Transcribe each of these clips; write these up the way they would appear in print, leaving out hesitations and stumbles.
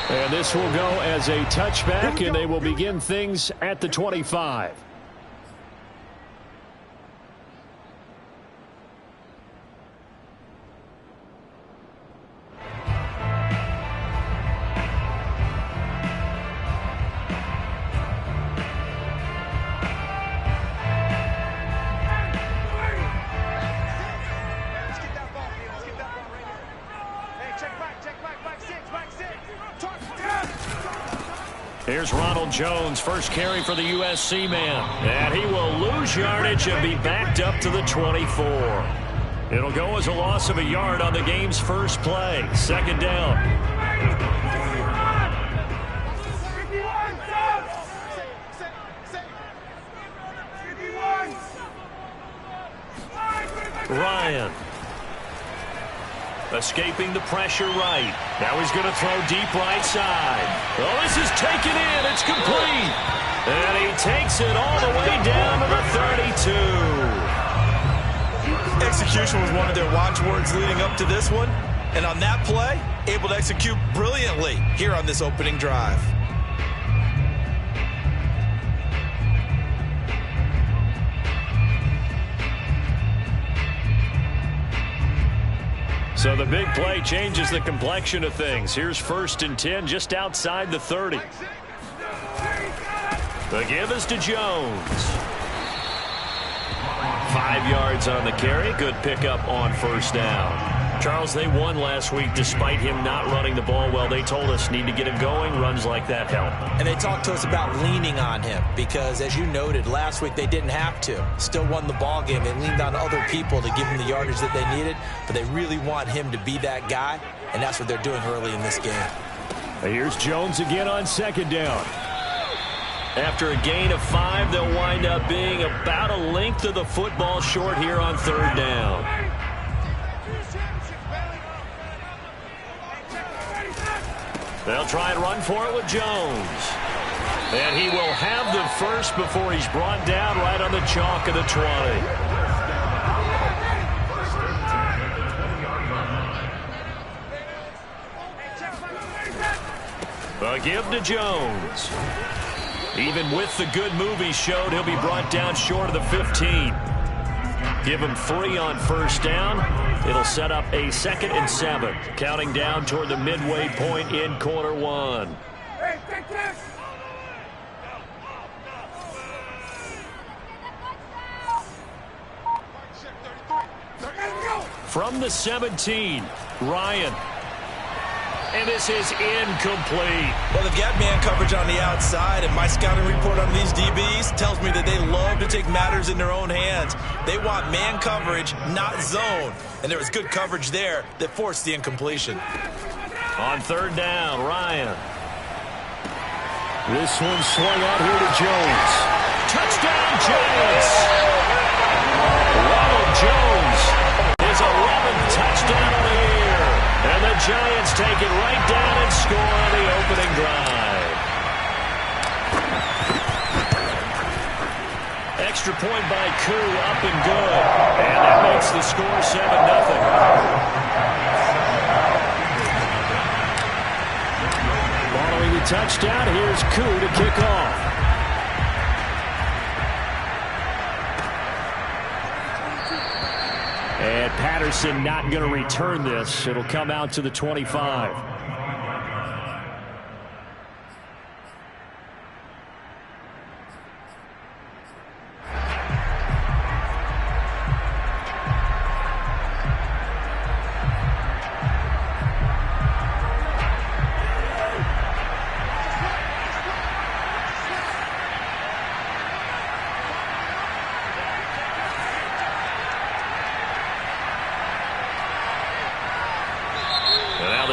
And this will go as a touchback, and they will begin things at the 25. Here's Ronald Jones, first carry for the USC man. And he will lose yardage and be backed up to the 24. It'll go as a loss of a yard on the game's first play. Second down. Ryan. Escaping the pressure right. Now he's going to throw deep right side. Oh, this is taken in. It's complete. And he takes it all the way down to the 32. Execution was one of their watchwords leading up to this one. And on that play, able to execute brilliantly here on this opening drive. So the big play changes the complexion of things. Here's 1st and 10 just outside the 30. The give is to Jones. 5 yards on the carry. Good pickup on first down. Charles, they won last week despite him not running the ball well. They told us need to get him going. Runs like that help. And they talked to us about leaning on him because, as you noted, last week they didn't have to. Still won the ball game. They leaned on other people to give him the yardage that they needed, but they really want him to be that guy, and that's what they're doing early in this game. Here's Jones again on second down. After a gain of 5, they'll wind up being about a length of the football short here on third down. They'll try and run for it with Jones. And he will have the first before he's brought down right on the chalk of the 20. A give to Jones. Even with the good move he showed, he'll be brought down short of the 15. Give him 3 on first down. It'll set up a 2nd and 7. Counting down toward the midway point in quarter 1. From the 17, Ryan. And this is incomplete. Well, they've got man coverage on the outside, and my scouting report on these DBs tells me that they love to take matters in their own hands. They want man coverage, not zone. And there was good coverage there that forced the incompletion. On third down, Ryan. This one swung out here to Jones. Touchdown, Giants! Ronald Jones, his 11th touchdown of the year. And the Giants take it right down and score on the opening drive. Extra point by Koo, up and good. And that makes the score 7-0. Following the touchdown, here's Koo to kick off. And Patterson not going to return this. It'll come out to the 25.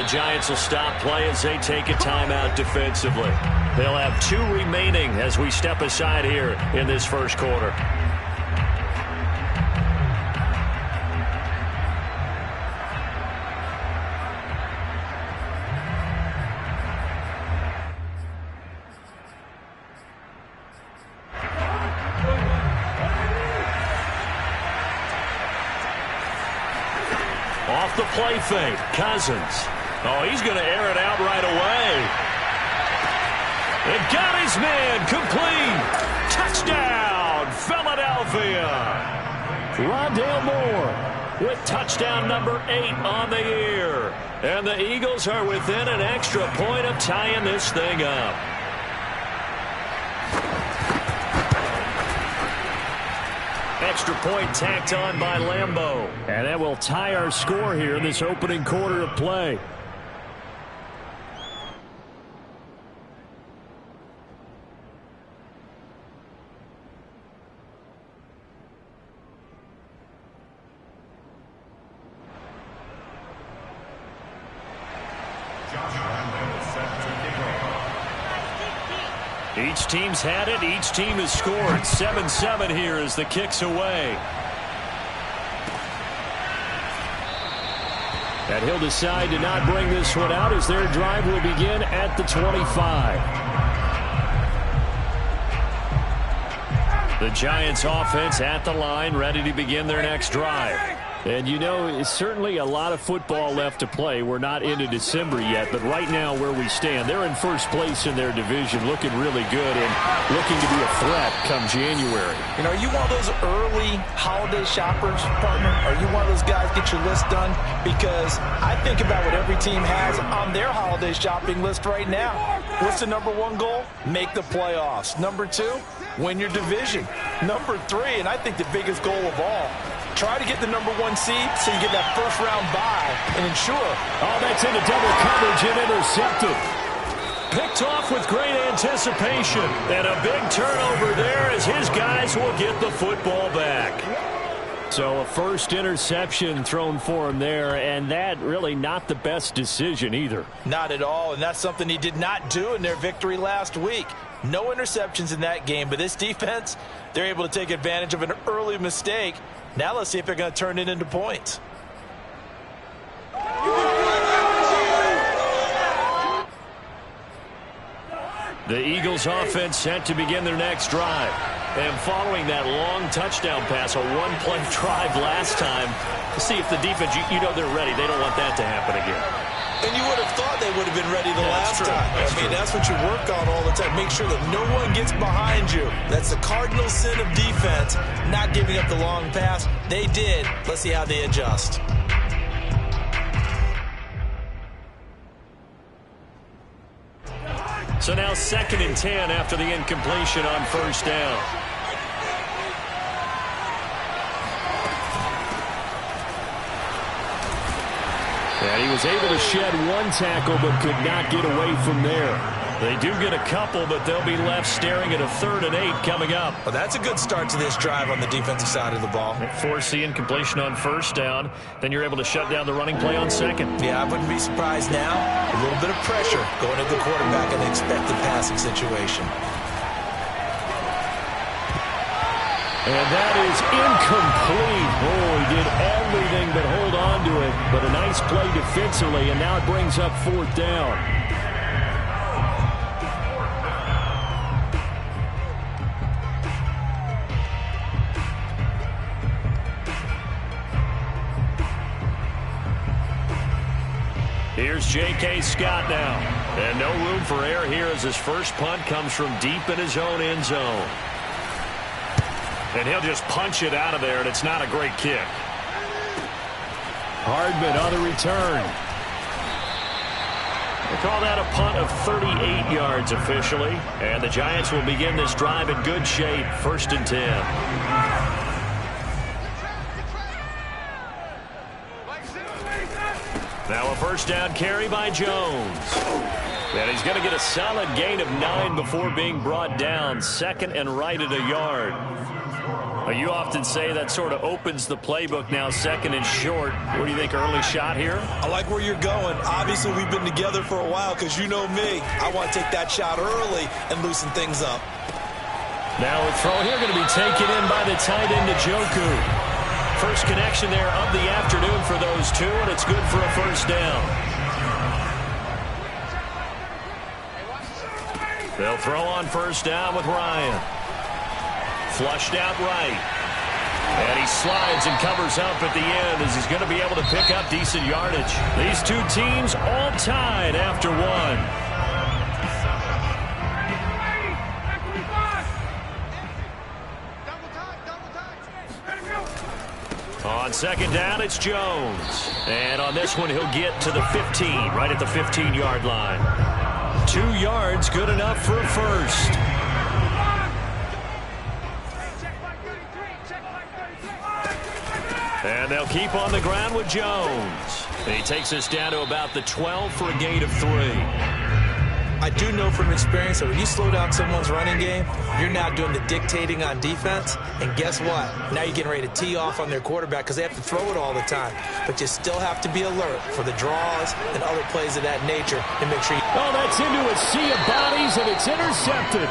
Giants will stop play as they take a timeout defensively. They'll have 2 remaining as we step aside here in this first quarter. Off the play fake, Cousins. Oh, he's going to air it out right away. his man, complete. Touchdown, Philadelphia. Rondale Moore with touchdown number 8 on the year. And the Eagles are within an extra point of tying this thing up. Extra point tacked on by Lambeau. And that will tie our score here in this opening quarter of play. Each team's had it. Each team has scored. 7-7 here as the kick's away. And he'll decide to not bring this one out as their drive will begin at the 25. The Giants offense at the line, ready to begin their next drive. And you know, it's certainly a lot of football left to play. We're not into December yet, but right now where we stand, they're in first place in their division, looking really good and looking to be a threat come January. You know, are you one of those early holiday shoppers, partner? Are you one of those guys get your list done? Because I think about what every team has on their holiday shopping list right now. What's the number 1 goal? Make the playoffs. Number 2, win your division. Number 3, and I think the biggest goal of all, try to get the number 1 seed so you get that first-round bye and ensure. Oh, that's into double coverage and intercepted. Picked off with great anticipation. And a big turnover there as his guys will get the football back. So a first interception thrown for him there, and that really not the best decision either. Not at all, and that's something he did not do in their victory last week. No interceptions in that game, but this defense, they're able to take advantage of an early mistake. Now let's see if they're going to turn it into points. The Eagles offense set to begin their next drive. And following that long touchdown pass, a one-play drive last time, to see if the defense, you know they're ready. They don't want that to happen again. And you would have thought they would have been ready the last time. That's what you work on all the time. Make sure that no one gets behind you. That's the cardinal sin of defense, not giving up the long pass. They did. Let's see how they adjust. So now 2nd and 10 after the incompletion on first down. And he was able to shed 1 tackle but could not get away from there. They do get a couple, but they'll be left staring at a 3rd and 8 coming up. Well, that's a good start to this drive on the defensive side of the ball. Force the incompletion on first down. Then you're able to shut down the running play on 2nd. Yeah, I wouldn't be surprised now. A little bit of pressure going at the quarterback in an expected passing situation. And that is incomplete. Oh, he did everything but hold on to it. But a nice play defensively, and now it brings up 4th down. Here's J.K. Scott now. And no room for error here as his first punt comes from deep in his own end zone. And he'll just punch it out of there, and it's not a great kick. Hardman on the return. They call that a punt of 38 yards officially. And the Giants will begin this drive in good shape. 1st and 10. Now a first down carry by Jones. And he's going to get a solid gain of 9 before being brought down. 2nd and right at a yard. You often say that sort of opens the playbook now, 2nd and short. What do you think, early shot here? I like where you're going. Obviously, we've been together for a while because you know me. I want to take that shot early and loosen things up. Now a throw here going to be taken in by the tight end, Njoku. First connection there of the afternoon for those two, and it's good for a first down. They'll throw on first down with Ryan. Flushed out right. And he slides and covers up at the end as he's going to be able to pick up decent yardage. These two teams all tied after 1. second down, it's Jones. And on this one, he'll get to the 15, right at the 15-yard line. 2 yards, good enough for a first. And they'll keep on the ground with Jones. And he takes us down to about the 12 for a gain of 3. I do know from experience that when you slow down someone's running game, you're now doing the dictating on defense. And guess what? Now you're getting ready to tee off on their quarterback because they have to throw it all the time. But you still have to be alert for the draws and other plays of that nature to make sure you... Oh, that's into a sea of bodies, and it's intercepted.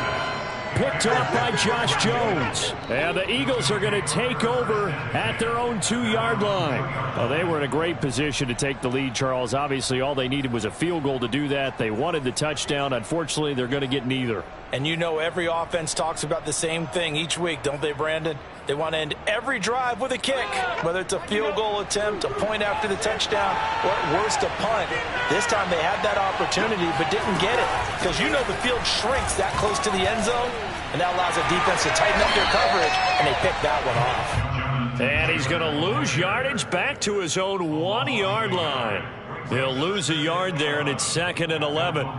Picked off by Josh Jones. And the Eagles are going to take over at their own 2-yard line. Well, they were in a great position to take the lead, Charles. Obviously, all they needed was a field goal to do that. They wanted the touchdown. Unfortunately, they're going to get neither. And you know every offense talks about the same thing each week, don't they, Brandon? They want to end every drive with a kick, whether it's a field goal attempt, a point after the touchdown, or at worst, a punt. This time they had that opportunity but didn't get it because you know the field shrinks that close to the end zone, and that allows the defense to tighten up their coverage, and they pick that one off. And he's going to lose yardage back to his own 1-yard line. He'll lose a yard there, and it's 2nd and 11.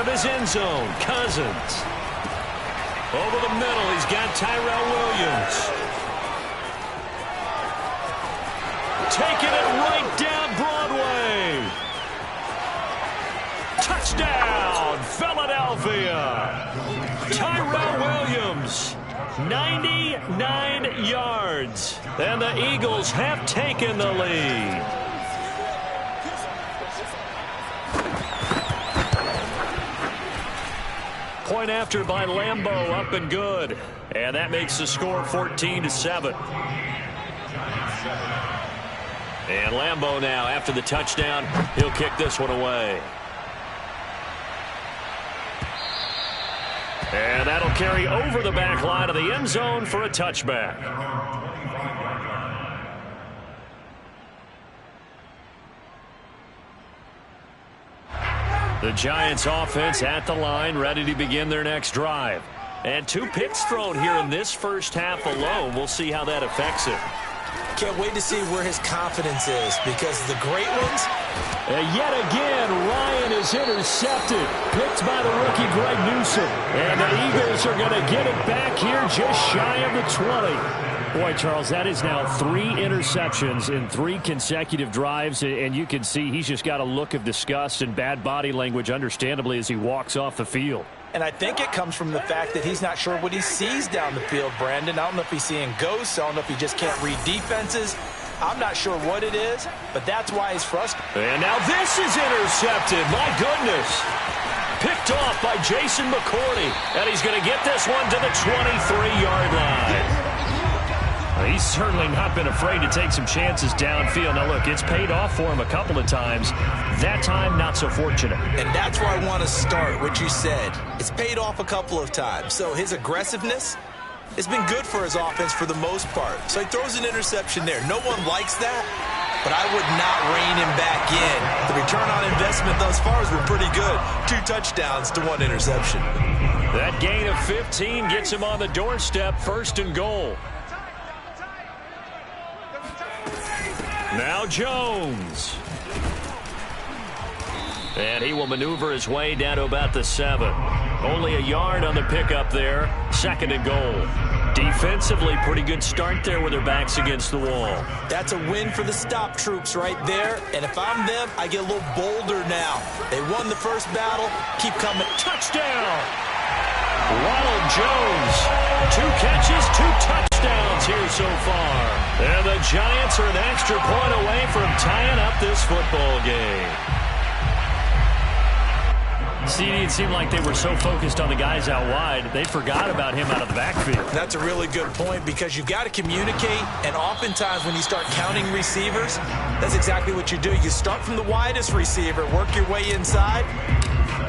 His end zone, Cousins. Over the middle, he's got Tyrell Williams. Taking it right down Broadway. Touchdown, Philadelphia. Tyrell Williams, 99 yards. And the Eagles have taken the lead. Point after by Lambeau, up and good. And that makes the score 14-7. And Lambeau now, after the touchdown, he'll kick this one away. And that'll carry over the back line of the end zone for a touchback. The Giants offense at the line, ready to begin their next drive. And 2 picks thrown here in this first half alone. We'll see how that affects him. Can't wait to see where his confidence is because the great ones. Yet again, Ryan is intercepted. Picked by the rookie Greg Newsome. And the Eagles are going to get it back here just shy of the 20. Boy, Charles, that is now 3 interceptions in 3 consecutive drives, and you can see he's just got a look of disgust and bad body language, understandably, as he walks off the field. And I think it comes from the fact that he's not sure what he sees down the field, Brandon. I don't know if he's seeing ghosts. I don't know if he just can't read defenses. I'm not sure what it is, but that's why he's frustrated. And now this is intercepted. My goodness. Picked off by Jason McCourty. And he's going to get this one to the 23-yard line. He's certainly not been afraid to take some chances downfield. Now, look, it's paid off for him a couple of times. That time, not so fortunate. And that's where I want to start, what you said. It's paid off a couple of times. So his aggressiveness has been good for his offense for the most part. So he throws an interception there. No one likes that, but I would not rein him back in. The return on investment thus far has been pretty good. 2 touchdowns to 1 interception. That gain of 15 gets him on the doorstep, 1st and goal. Now Jones. And he will maneuver his way down to about the 7. Only a yard on the pickup there. 2nd and goal. Defensively, pretty good start there with their backs against the wall. That's a win for the stop troops right there. And if I'm them, I get a little bolder now. They won the first battle. Keep coming. Touchdown! Ronald Jones. 2 catches, 2 touchdowns here so far. And the Giants are an extra point away from tying up this football game. CD, it seemed like they were so focused on the guys out wide, they forgot about him out of the backfield. That's a really good point because you've got to communicate, and oftentimes when you start counting receivers, that's exactly what you do. You start from the widest receiver, work your way inside.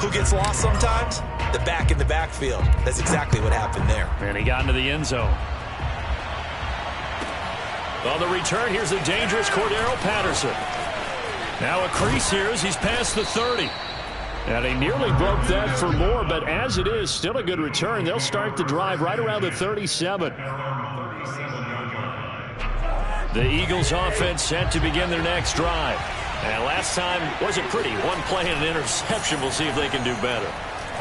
Who gets lost sometimes? The back in the backfield. That's exactly what happened there. And he got into the end zone. On the return, here's the dangerous Cordero Patterson. Now a crease here as he's past the 30. And he nearly broke that for more, but as it is, still a good return. They'll start the drive right around the 37. The Eagles offense set to begin their next drive. And last time wasn't pretty. One play and an interception. We'll see if they can do better.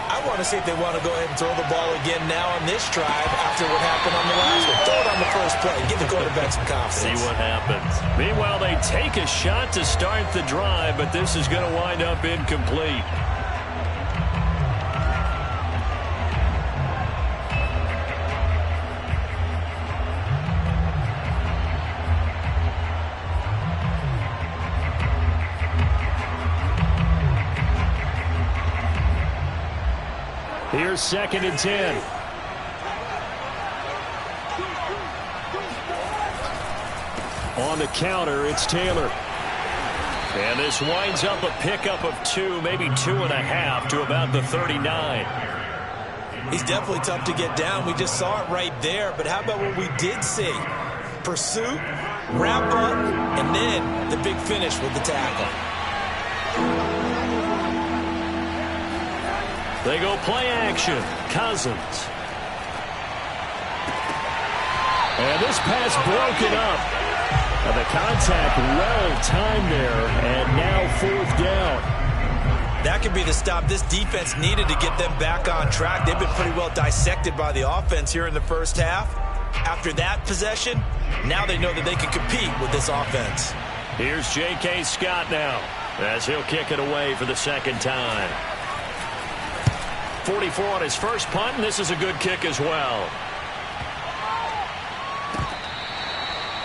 I want to see if they want to go ahead and throw the ball again now on this drive after what happened on the last one. Throw it on the first play. Give the quarterback some confidence. See what happens. Meanwhile, they take a shot to start the drive, but this is going to wind up incomplete. Here's 2nd and 10. On the counter, it's Taylor. And this winds up a pickup of 2, maybe 2.5 to about the 39. He's definitely tough to get down. We just saw it right there. But how about what we did see? Pursuit, wrap up, and then the big finish with the tackle. They go play action. Cousins. And this pass broken up. And the contact well timed there. And now 4th down. That could be the stop this defense needed to get them back on track. They've been pretty well dissected by the offense here in the first half. After that possession, now they know that they can compete with this offense. Here's J.K. Scott now as he'll kick it away for the 2nd time. 44 on his first punt, and this is a good kick as well.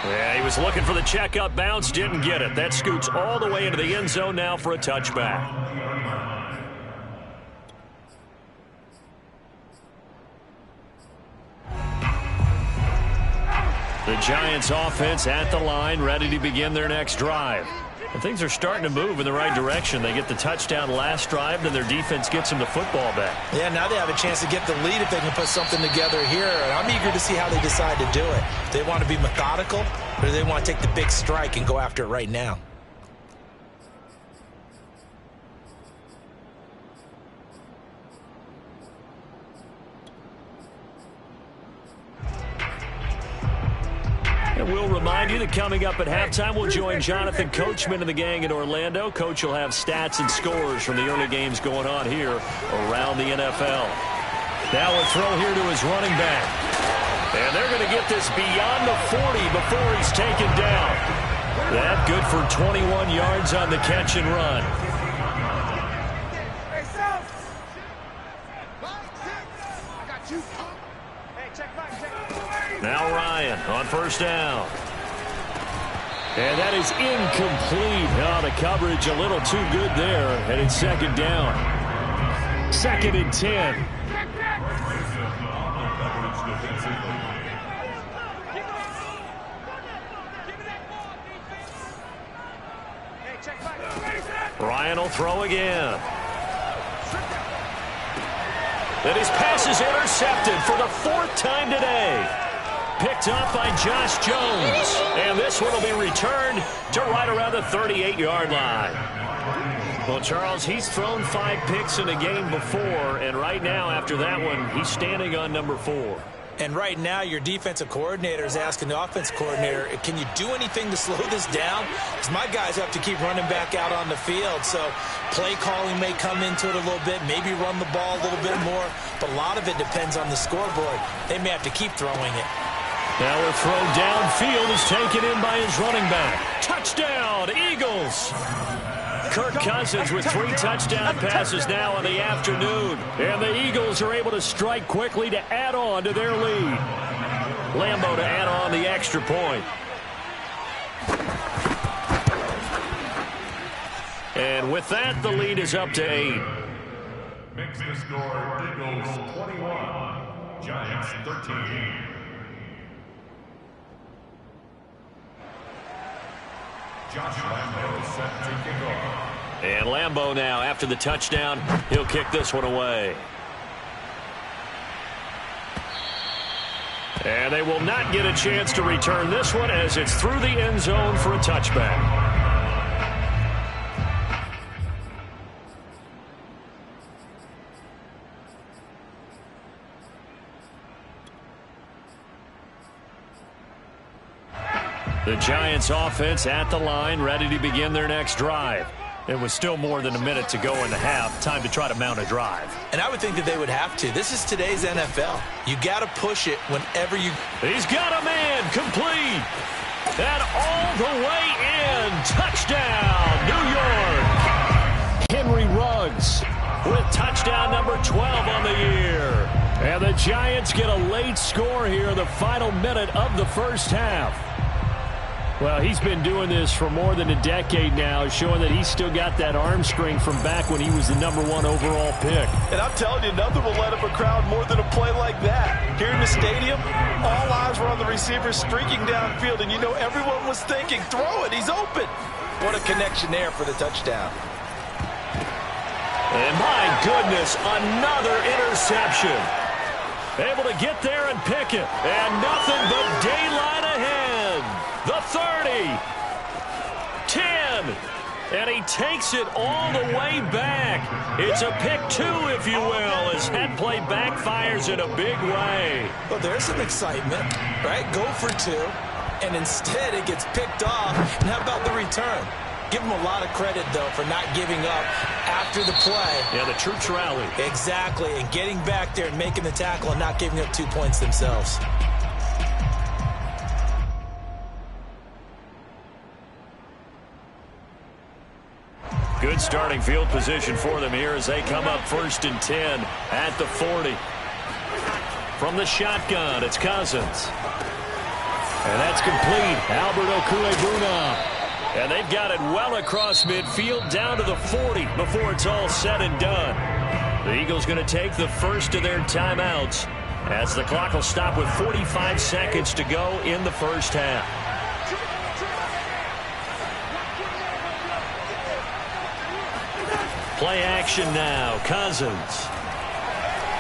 Yeah, he was looking for the checkup bounce, didn't get it. That scoots all the way into the end zone now for a touchback. The Giants offense at the line, ready to begin their next drive. And things are starting to move in the right direction. They get the touchdown last drive, then their defense gets them the football back. Yeah, now they have a chance to get the lead if they can put something together here. And I'm eager to see how they decide to do it. Do they want to be methodical, or do they want to take the big strike and go after it right now? And we'll remind you that coming up at halftime, we'll join Jonathan Coachman and the gang in Orlando. Coach will have stats and scores from the early games going on here around the NFL. Now a throw here to his running back. And they're going to get this beyond the 40 before he's taken down. That good for 21 yards on the catch and run. Now Ryan on first down. And that is incomplete. Oh, the coverage a little too good there. And it's 2nd down. 2nd and 10. Ryan will throw again. And his pass is intercepted for the 4th time today. Picked up by Josh Jones. And this one will be returned to right around the 38-yard line. Well, Charles, he's thrown 5 picks in a game before, and right now, after that one, he's standing on number 4. And right now, your defensive coordinator is asking the offense coordinator, can you do anything to slow this down? Because my guys have to keep running back out on the field. So play calling may come into it a little bit, maybe run the ball a little bit more. But a lot of it depends on the scoreboard. They may have to keep throwing it. Now a throw downfield is taken in by his running back. Touchdown, Eagles! Kirk Cousins with 3 touchdown passes now in the afternoon. And the Eagles are able to strike quickly to add on to their lead. Lambeau to add on the extra point. And with that, the lead is up to 8. Makes the score Eagles 21, Giants 13. Josh Lambo set to kick off. And Lambo now, after the touchdown, he'll kick this one away. And they will not get a chance to return this one as it's through the end zone for a touchback. The Giants offense at the line, ready to begin their next drive. It was still more than a minute to go in the half. Time to try to mount a drive. And I would think that they would have to. This is today's NFL. You got to push it whenever you... He's got a man complete. And all the way in. Touchdown, New York. Henry Ruggs with touchdown number 12 on the year. And the Giants get a late score here in the final minute of the first half. Well, he's been doing this for more than a decade now, showing that he's still got that arm strength from back when he was the #1 overall pick. And I'm telling you, nothing will let up a crowd more than a play like that. Here in the stadium, all eyes were on the receiver streaking downfield, and you know everyone was thinking, throw it, he's open. What a connection there for the touchdown. And my goodness, another interception. Able to get there and pick it. And nothing but daylight ahead. The 30, 10, and he takes it all the way back. It's a pick two, if you will, as that play backfires in a big way. Well, there's some excitement, right? Go for two, and instead it gets picked off. And how about the return? Give him a lot of credit, though, for not giving up after the play. Yeah, the troops rally. Exactly, and getting back there and making the tackle and not giving up 2 points themselves. Good starting field position for them here as they come up 1st and 10 at the 40. From the shotgun, it's Cousins. And that's complete. Albert Okwuegbunam. And they've got it well across midfield down to the 40 before it's all said and done. The Eagles going to take the first of their timeouts as the clock will stop with 45 seconds to go in the first half. Play action now. Cousins.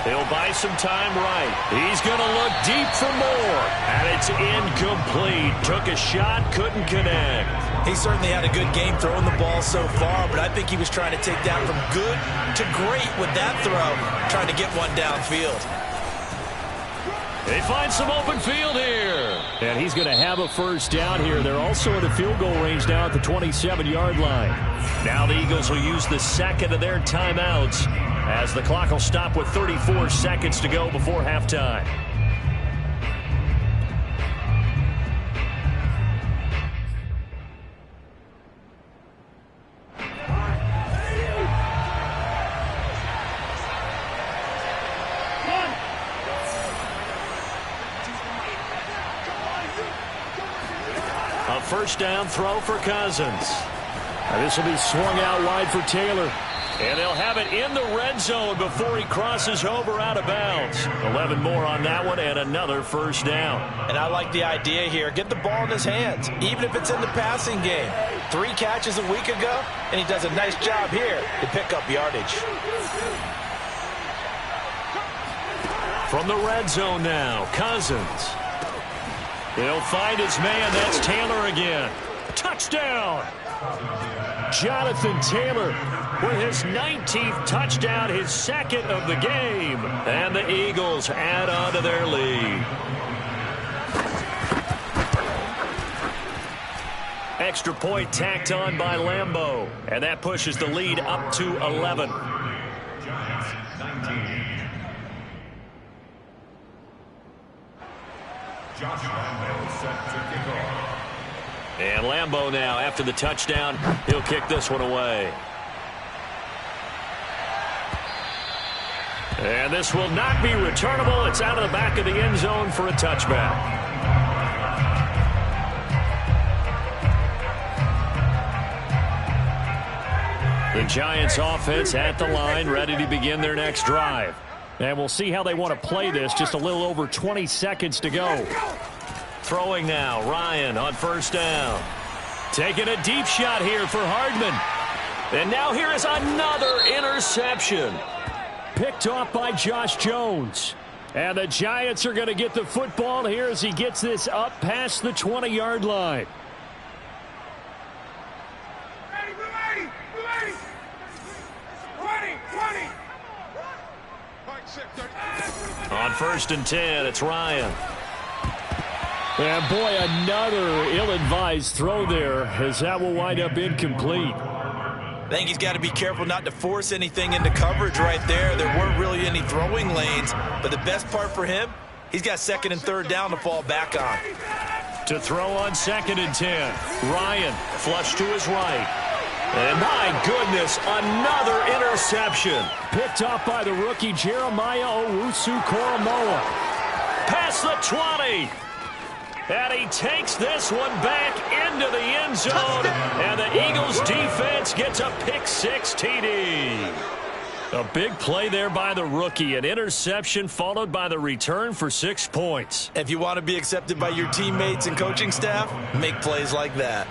He'll buy some time right. He's going to look deep for more. And it's incomplete. Took a shot, couldn't connect. He certainly had a good game throwing the ball so far, but I think he was trying to take down from good to great with that throw, trying to get one downfield. They find some open field here. And he's going to have a first down here. They're also in the field goal range now at the 27-yard line. Now the Eagles will use the second of their timeouts as the clock will stop with 34 seconds to go before halftime. A first down throw for Cousins. This will be swung out wide for Taylor. And they'll have it in the red zone before he crosses over out of bounds. 11 more on that one and another first down. And I like the idea here. Get the ball in his hands, even if it's in the passing game. 3 catches a week ago, and he does a nice job here to pick up yardage. From the red zone now, Cousins. He'll find his man. That's Taylor again. Touchdown! Jonathan Taylor with his 19th touchdown, his second of the game. And the Eagles add on to their lead. Extra point tacked on by Lambo. And that pushes the lead up to 11. Giants 19. Josh Lambo set to kick off. And Lambo now, after the touchdown, he'll kick this one away. And this will not be returnable. It's out of the back of the end zone for a touchback. The Giants offense at the line, ready to begin their next drive. And we'll see how they want to play this. Just a little over 20 seconds to go. Throwing now, Ryan on first down. Taking a deep shot here for Hardman. And now here is another interception. Picked off by Josh Jones. And the Giants are going to get the football here as he gets this up past the 20-yard line. On first and 10, it's Ryan. And boy, another ill-advised throw there, as that will wind up incomplete. I think he's got to be careful not to force anything into coverage right there. There weren't really any throwing lanes, but the best part for him, he's got second and third down to fall back on. To throw on second and 10, Ryan flushed to his right. And my goodness, another interception. Picked off by the rookie Jeremiah Owusu-Koramoah. Past the 20. And he takes this one back into the end zone. And the Eagles defense gets a pick-6 TD. A big play there by the rookie. An interception followed by the return for 6 points. If you want to be accepted by your teammates and coaching staff, make plays like that.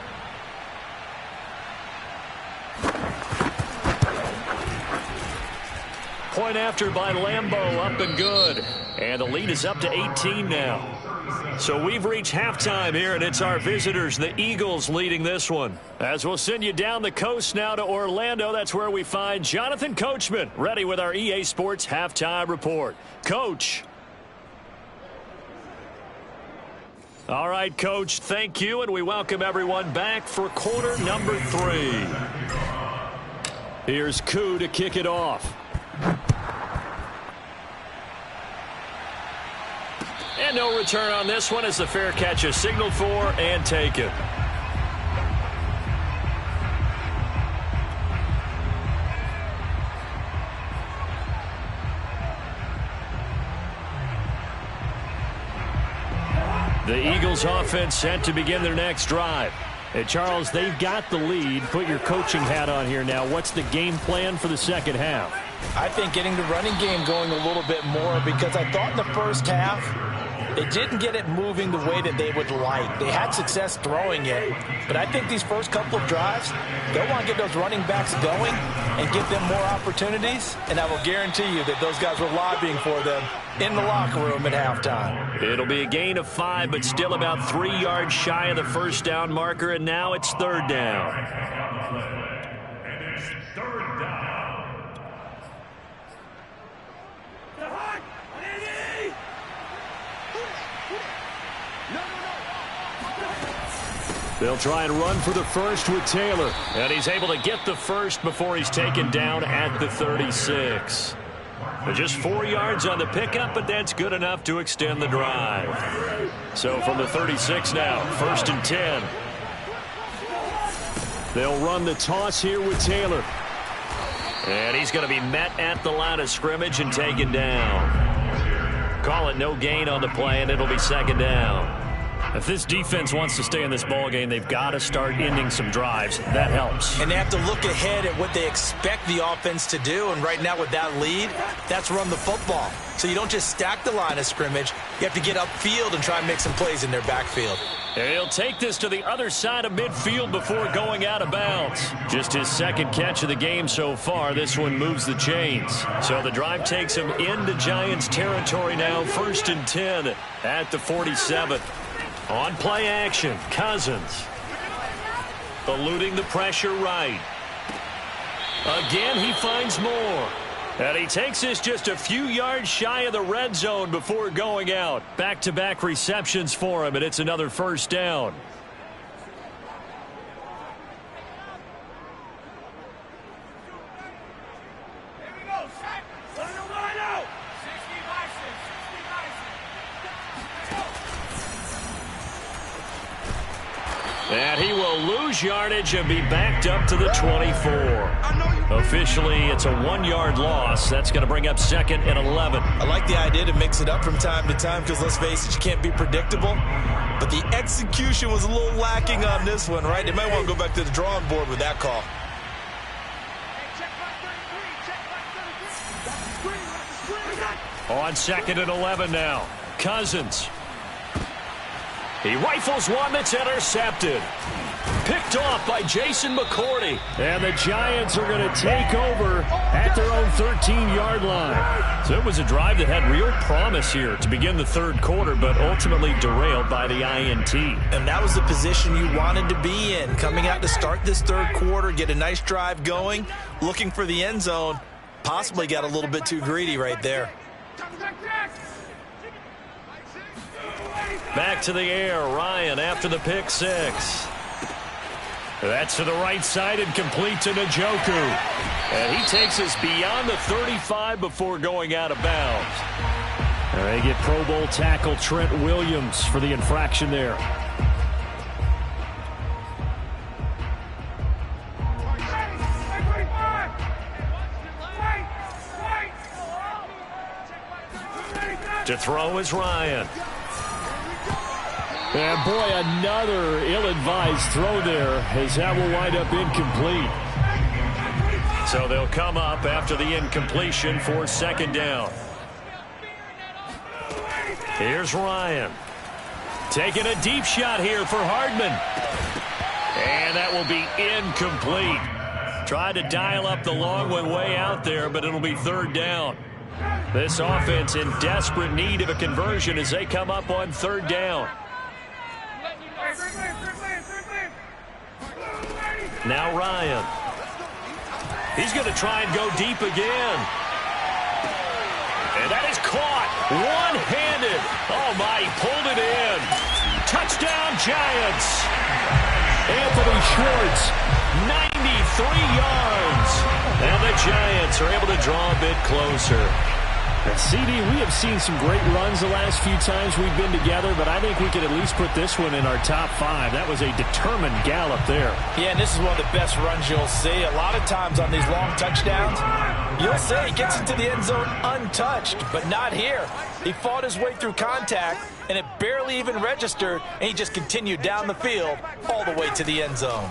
Point after by Lambeau, up and good. And the lead is up to 18 now. So we've reached halftime here, and it's our visitors, the Eagles, leading this one. As we'll send you down the coast now to Orlando, that's where we find Jonathan Coachman, ready with our EA Sports Halftime Report. Coach. All right, Coach, thank you, and we welcome everyone back for quarter number 3. Here's Koo to kick it off. And no return on this one as the fair catch is signaled for and taken. The Eagles offense set to begin their next drive. Hey, Charles, they've got the lead. Put your coaching hat on here now. What's the game plan for the second half? I think getting the running game going a little bit more, because I thought in the first half they didn't get it moving the way that they would like. They had success throwing it, but I think these first couple of drives, they'll want to get those running backs going and give them more opportunities, and I will guarantee you that those guys were lobbying for them in the locker room at halftime. It'll be a gain of 5, but still about 3 yards shy of the first down marker, and now it's third down. And it's third down. They'll try and run for the first with Taylor. And he's able to get the first before he's taken down at the 36. Just 4 yards on the pickup, but that's good enough to extend the drive. So from the 36 now, first and 10. They'll run the toss here with Taylor. And he's going to be met at the line of scrimmage and taken down. Call it no gain on the play, and it'll be second down. If this defense wants to stay in this ballgame, they've got to start ending some drives. That helps. And they have to look ahead at what they expect the offense to do. And right now with that lead, that's run the football. So you don't just stack the line of scrimmage. You have to get upfield and try and make some plays in their backfield. He'll take this to the other side of midfield before going out of bounds. Just his second catch of the game so far. This one moves the chains. So the drive takes him into Giants territory now. First and 10 at the 47. On play action, Cousins. Eluding the pressure right. Again, he finds more. And he takes this just a few yards shy of the red zone before going out. Back-to-back receptions for him, and it's another first down. And he will lose yardage and be backed up to the 24. Officially, it's a 1-yard loss. That's going to bring up second and 11. I like the idea to mix it up from time to time because, let's face it, you can't be predictable. But the execution was a little lacking on this one, right? They might want to go back to the drawing board with that call. On 2nd and 11 now. Cousins. He rifles one that's intercepted. Picked off by Jason McCourty. And the Giants are going to take over at their own 13-yard line. So it was a drive that had real promise here to begin the third quarter, but ultimately derailed by the INT. And that was the position you wanted to be in. Coming out to start this third quarter, get a nice drive going, looking for the end zone. Possibly got a little bit too greedy right there. Back to the air, Ryan after the pick six. That's to the right side and complete to Njoku. And he takes us beyond the 35 before going out of bounds. And they get Pro Bowl tackle Trent Williams for the infraction there. To throw is Ryan. And boy, another ill-advised throw there, as that will wind up incomplete. So they'll come up after the incompletion for 2nd down. Here's Ryan. Taking a deep shot here for Hardman. And that will be incomplete. Tried to dial up the long one way out there, but it'll be 3rd down. This offense in desperate need of a conversion as they come up on 3rd down. Now Ryan. He's going to try and go deep again. And that is caught one-handed. Oh, my, he pulled it in. Touchdown, Giants. Anthony Schwartz, 93 yards. And the Giants are able to draw a bit closer. CD, we have seen some great runs the last few times we've been together, but I think we could at least put this one in our top 5. That was a determined gallop there. Yeah, and this is one of the best runs you'll see. A lot of times on these long touchdowns, you'll see he gets into the end zone untouched, but not here. He fought his way through contact, and it barely even registered, and he just continued down the field all the way to the end zone.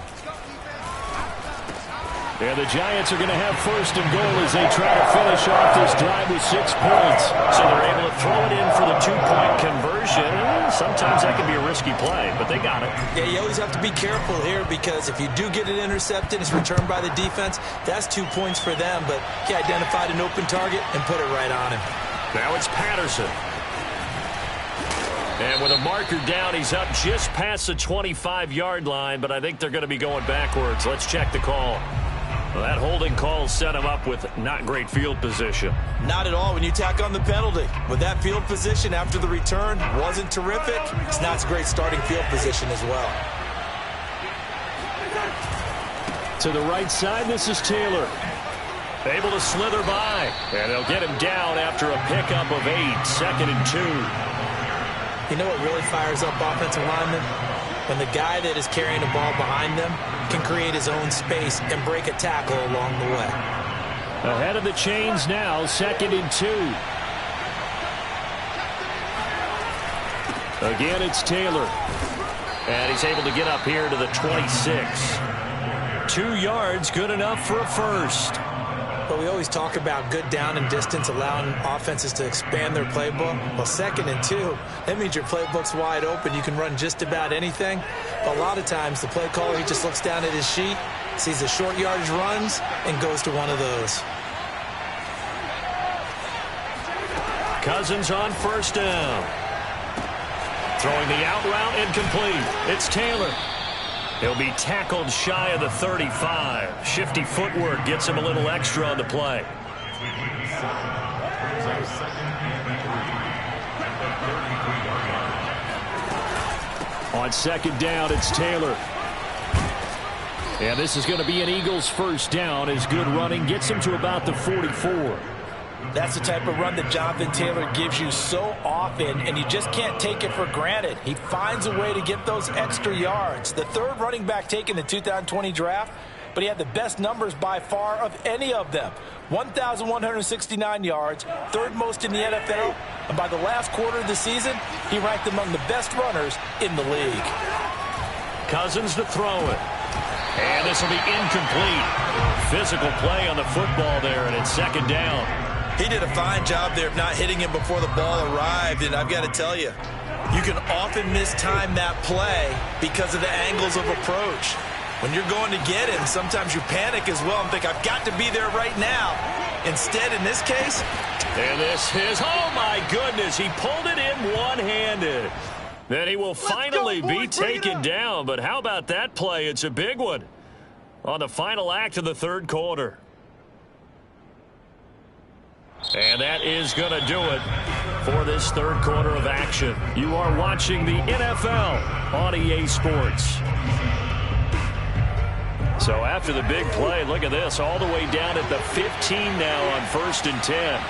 Yeah, the Giants are going to have 1st and goal as they try to finish off this drive with 6 points. So they're able to throw it in for the 2-point conversion. Sometimes that can be a risky play, but they got it. Yeah, you always have to be careful here because if you do get it intercepted, it's returned by the defense. That's 2 points for them, but he identified an open target and put it right on him. Now it's Patterson. And with a marker down, he's up just past the 25-yard line, but I think they're going to be going backwards. Let's check the call. Well, that holding call set him up with not great field position. Not at all when you tack on the penalty. With that field position after the return wasn't terrific, it's not a great starting field position as well. To the right side, this is Taylor. Able to slither by. And they'll get him down after a pickup of 8, 2nd and 2. You know what really fires up offensive linemen? When the guy that is carrying the ball behind them can create his own space and break a tackle along the way. Ahead of the chains now, 2nd and 2. Again, it's Taylor. And he's able to get up here to the 26. 2 yards, good enough for a first. But we always talk about good down and distance, allowing offenses to expand their playbook. Well, 2nd and 2, that means your playbook's wide open. You can run just about anything. But a lot of times, the play caller, he just looks down at his sheet, sees the short yardage runs, and goes to one of those. Cousins on 1st down. Throwing the out route incomplete. It's Taylor. He'll be tackled shy of the 35. Shifty footwork gets him a little extra on the play. On 2nd down, it's Taylor. And this is going to be an Eagles 1st down as good running gets him to about the 44. That's the type of run that Jonathan Taylor gives you so often, and you just can't take it for granted. He finds a way to get those extra yards. The 3rd running back taken in the 2020 draft, but he had the best numbers by far of any of them. 1,169 yards, 3rd most in the NFL, and by the last quarter of the season, he ranked among the best runners in the league. Cousins to throw it. And this will be incomplete. Physical play on the football there, and it's 2nd down. He did a fine job there of not hitting him before the ball arrived, and I've got to tell you, you can often mistime that play because of the angles of approach. When you're going to get him, sometimes you panic as well and think, I've got to be there right now. Instead, in this case... And this is, oh my goodness, he pulled it in one-handed. Then he will finally be taken down, but how about that play? It's a big one on the final act of the third quarter. And that is going to do it for this third quarter of action. You are watching the NFL on EA Sports. So after the big play, look at this, all the way down at the 15 now on 1st and 10.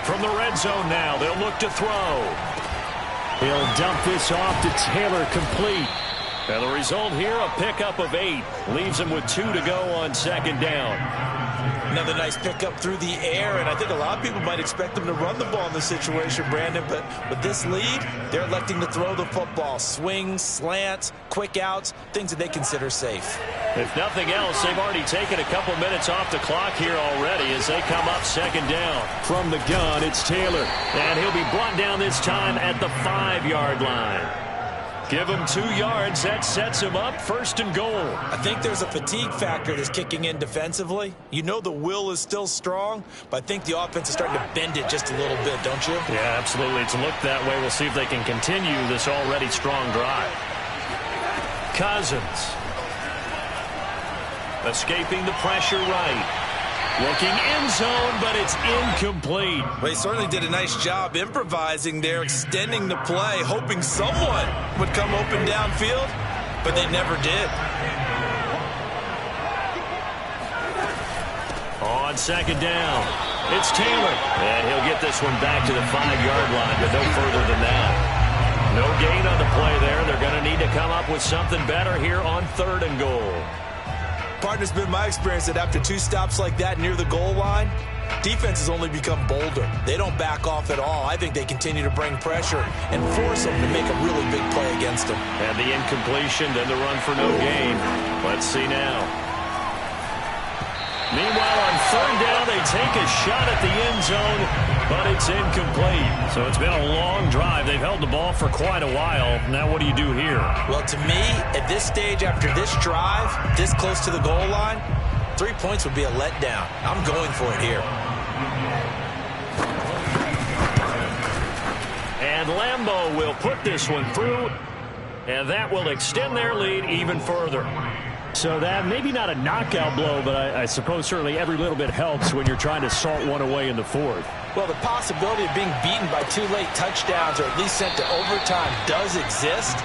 From the red zone now, they'll look to throw. He'll dump this off to Taylor, complete. And the result here, a pickup of 8. Leaves him with 2 to go on 2nd down. Another nice pickup through the air, and I think a lot of people might expect them to run the ball in this situation, Brandon, but with this lead, they're electing to throw the football. Swings, slants, quick outs, things that they consider safe. If nothing else, they've already taken a couple minutes off the clock here already as they come up 2nd down. From the gun, it's Taylor. And he'll be brought down this time at the 5-yard line. Give him 2 yards. That sets him up 1st and goal. I think there's a fatigue factor that's kicking in defensively. You know the will is still strong, but I think the offense is starting to bend it just a little bit, don't you? Yeah, absolutely. It's looked that way. We'll see if they can continue this already strong drive. Cousins. Escaping the pressure right. Looking end zone, but it's incomplete. Well, he certainly did a nice job improvising there, extending the play, hoping someone would come open downfield, but they never did. On 2nd down, it's Taylor. And he'll get this one back to the 5-yard line, but no further than that. No gain on the play there. They're going to need to come up with something better here on 3rd and goal. Partner, it's been my experience that after 2 stops like that near the goal line, defenses only become bolder. They don't back off at all. I think they continue to bring pressure and force them to make a really big play against them. And the incompletion, then the run for no gain. Let's see now. Meanwhile, on 3rd down, they take a shot at the end zone, but it's incomplete. So it's been a long drive. They've held the ball for quite a while. Now what do you do here? Well, to me, at this stage, after this drive, this close to the goal line, 3 points would be a letdown. I'm going for it here. And Lambeau will put this one through, and that will extend their lead even further. So that maybe not a knockout blow, but I suppose certainly every little bit helps when you're trying to salt one away in the 4th. Well, the possibility of being beaten by 2 late touchdowns or at least sent to overtime does exist.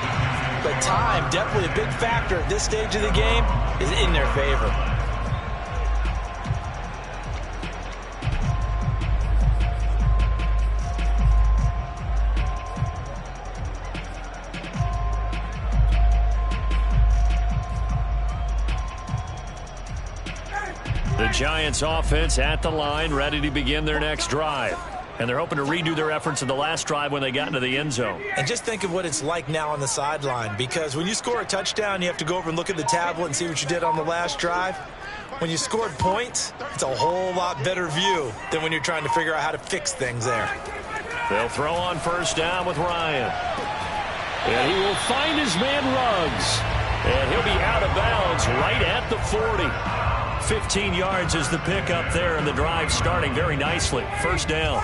But time, definitely a big factor at this stage of the game, is in their favor. The Giants offense at the line, ready to begin their next drive. And they're hoping to redo their efforts in the last drive when they got into the end zone. And just think of what it's like now on the sideline, because when you score a touchdown, you have to go over and look at the tablet and see what you did on the last drive. When you scored points, it's a whole lot better view than when you're trying to figure out how to fix things there. They'll throw on 1st down with Ryan. And he will find his man Ruggs. And he'll be out of bounds right at the 40. 15 yards is the pickup there, and the drive starting very nicely. 1st down.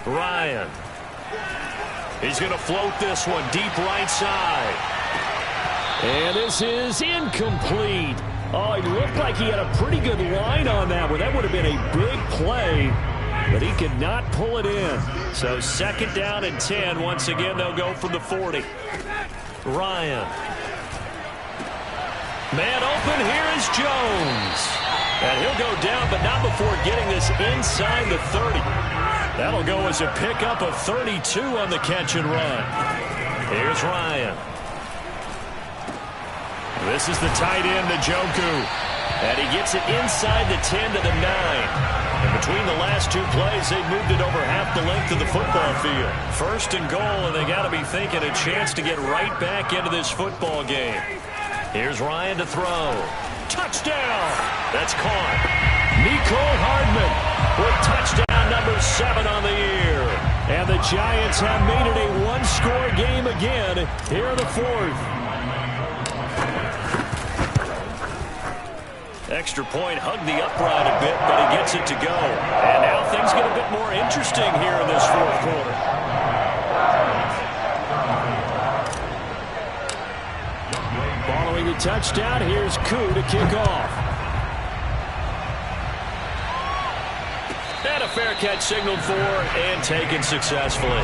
Ryan. He's going to float this one deep right side. And this is incomplete. Oh, it looked like he had a pretty good line on that one. That would have been a big play, but he could not pull it in. So 2nd down and 10. Once again, they'll go from the 40. Ryan. Man open, here is Jones. And he'll go down, but not before getting this inside the 30. That'll go as a pickup of 32 on the catch and run. Here's Ryan. This is the tight end, Njoku. And he gets it inside the 10 to the 9. And between the last two plays, they've moved it over half the length of the football field. First and goal, and they got to be thinking a chance to get right back into this football game. Here's Ryan to throw. Touchdown! That's caught. Mecole Hardman with touchdown number 7 on the year. And the Giants have made it a one-score game again here in the fourth. Extra point hugged the upright a bit, but he gets it to go. And now things get a bit more interesting here in this fourth quarter. Following the touchdown, here's Koo to kick off. And a fair catch signaled for and taken successfully.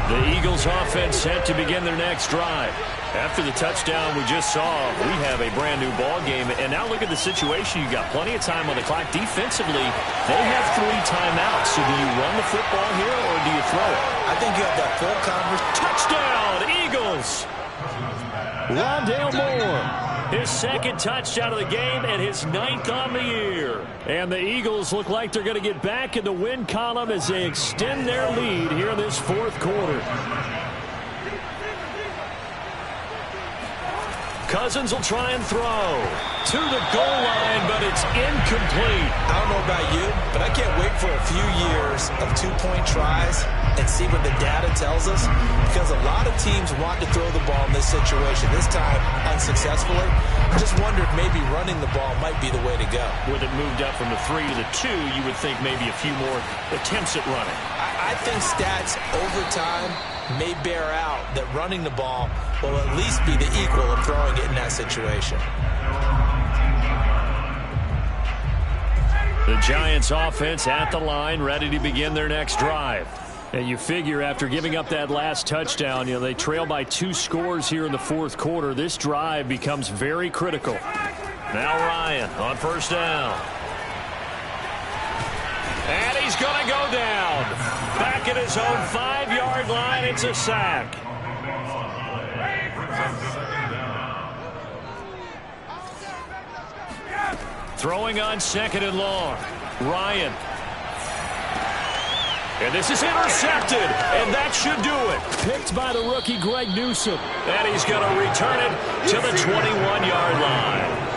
The Eagles offense set to begin their next drive. After the touchdown we just saw, we have a brand new ball game. And now look at the situation. You got plenty of time on the clock. Defensively, they have 3 timeouts. So do you run the football here or do you throw it? I think you have that full coverage. Touchdown, Eagles! Rondale Moore. His second touchdown of the game and his 9th on the year. And the Eagles look like they're going to get back in the win column as they extend their lead here in this fourth quarter. Cousins will try and throw to the goal line, but it's incomplete. I don't know about you, but I can't wait for a few years of 2-point tries and see what the data tells us, because a lot of teams want to throw the ball in this situation, this time unsuccessfully. I just wonder if maybe running the ball might be the way to go. With it moved up from the 3 to the 2, you would think maybe a few more attempts at running. I think stats over time may bear out that running the ball will at least be the equal of throwing it in that situation. The Giants offense at the line, ready to begin their next drive. And you figure after giving up that last touchdown, they trail by 2 scores here in the fourth quarter. This drive becomes very critical. Now Ryan on first down. And he's going to go down. Back at his own 5-yard line, it's a sack. Throwing on second and long. Ryan. And this is intercepted, and that should do it. Picked by the rookie Greg Newsome. And he's going to return it to the 21-yard line.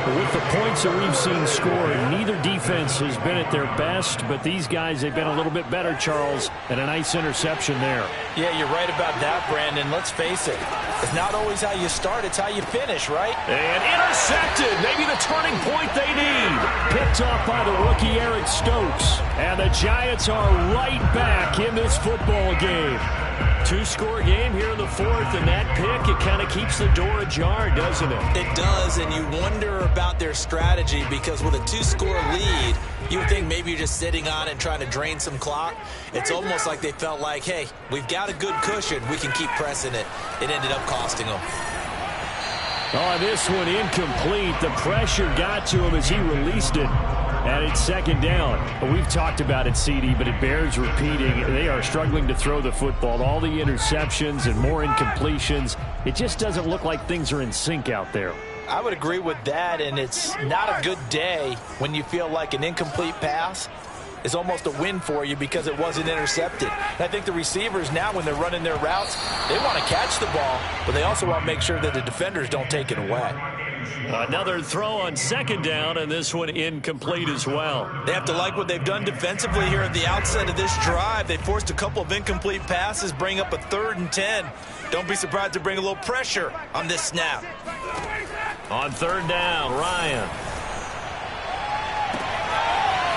With the points that we've seen scored, neither defense has been at their best, but these guys, they've been a little bit better, Charles, and a nice interception there. Yeah, you're right about that, Brandon. Let's face it. It's not always how you start, it's how you finish, right? And intercepted. Maybe the turning point they need. Picked off by the rookie Eric Stokes. And the Giants are right back in this football game. 2-score game here in the fourth, and that pick, it kind of keeps the door ajar, doesn't it? It does, and you wonder about their strategy, because with a 2-score lead, you would think maybe you're just sitting on it and trying to drain some clock. It's almost like they felt like, hey, we've got a good cushion. We can keep pressing it. It ended up costing them. Oh, this one incomplete. The pressure got to him as he released it. And it's second down. We've talked about it, CD, but it bears repeating. They are struggling to throw the football. All the interceptions and more incompletions. It just doesn't look like things are in sync out there. I would agree with that, and it's not a good day when you feel like an incomplete pass is almost a win for you because it wasn't intercepted. And I think the receivers now, when they're running their routes, they want to catch the ball, but they also want to make sure that the defenders don't take it away. Another throw on second down, and this one incomplete as well. They have to like what they've done defensively here at the outset of this drive. They forced a couple of incomplete passes, bring up a 3rd and 10. Don't be surprised to bring a little pressure on this snap. On third down, Ryan.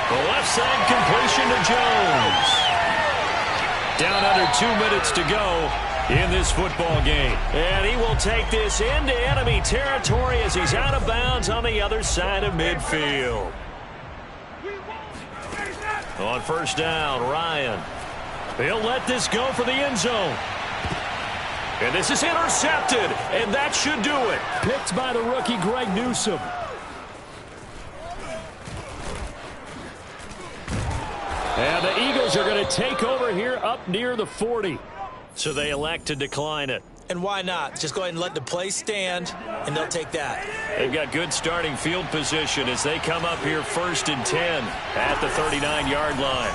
The left side completion to Jones. Down under 2 minutes to go in this football game. And he will take this into enemy territory as he's out of bounds on the other side of midfield. On first down, Ryan. He'll let this go for the end zone. And this is intercepted, and that should do it. Picked by the rookie Greg Newsome. And the Eagles are going to take over here up near the 40. So they elect to decline it. And why not? Just go ahead and let the play stand, and they'll take that. They've got good starting field position as they come up here 1st and 10 at the 39-yard line.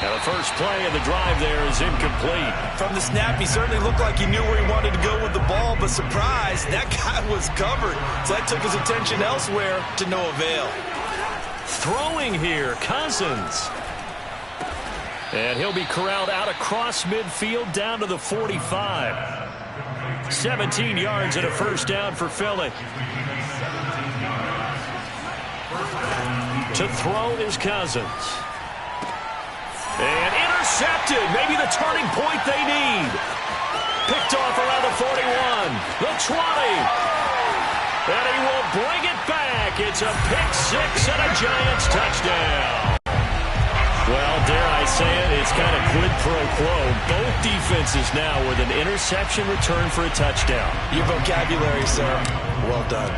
Now the first play of the drive there is incomplete. From the snap, he certainly looked like he knew where he wanted to go with the ball, but surprise, that guy was covered. So that took his attention elsewhere to no avail. Throwing here, Cousins. And he'll be corralled out across midfield down to the 45. 17 yards and a first down for Philly. To throw is Cousins. And intercepted. Maybe the turning point they need. Picked off around the 41. The 20. And he will bring it back. It's a pick six and a Giants touchdown. Well, dare I say it, it's kind of quid pro quo. Both defenses now with an interception return for a touchdown. Your vocabulary, sir. Well done.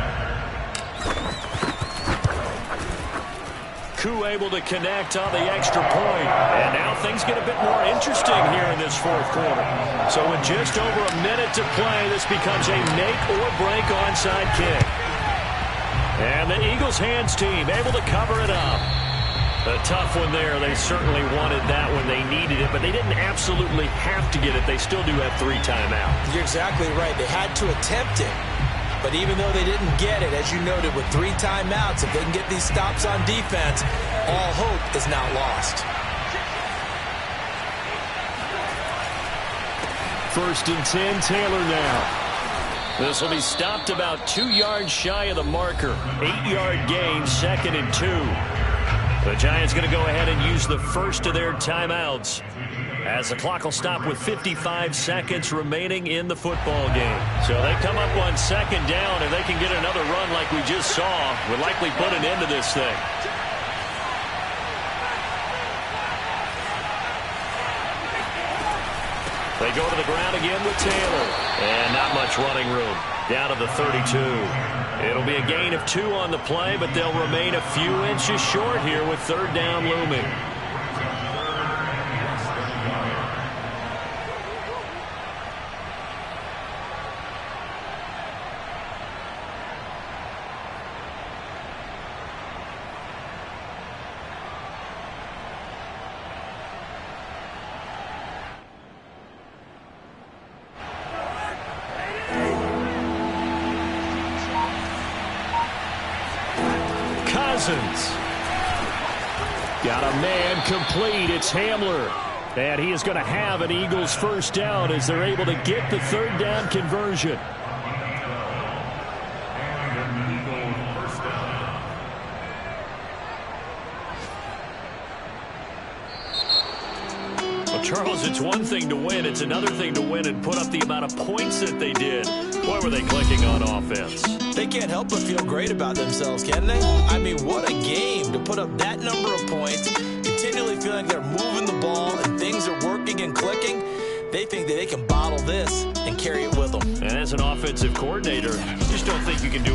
Koo able to connect on the extra point. And now things get a bit more interesting here in this fourth quarter. So with just over a minute to play, this becomes a make or break onside kick. And the Eagles hands team able to cover it up. A tough one there. They certainly wanted that when they needed it, but they didn't absolutely have to get it. They still do have 3 timeouts. You're exactly right. They had to attempt it. But even though they didn't get it, as you noted, with 3 timeouts, if they can get these stops on defense, all hope is not lost. 1st and 10, Taylor now. This will be stopped about 2 yards shy of the marker. 8-yard gain, 2nd and 2. The Giants going to go ahead and use the first of their timeouts as the clock will stop with 55 seconds remaining in the football game. So they come up on 2nd down, and they can get another run like we just saw. Would likely put an end to this thing. They go to the ground again with Taylor. And not much running room. Down to the 32. It'll be a gain of 2 on the play, but they'll remain a few inches short here with 3rd down looming. Got a man complete. It's Hamler. And he is going to have an Eagles first down as they're able to get the 3rd down conversion. Well, Charles, it's one thing to win. It's another thing to win and put up the amount of points that they did. Boy, were they clicking on offense. They can't help but feel great about themselves, can they? I mean, what a game to put up that number of points, continually feeling like they're moving the ball and things are working and clicking. They think that they can bottle this and carry it with them. And as an offensive coordinator, just don't think you can do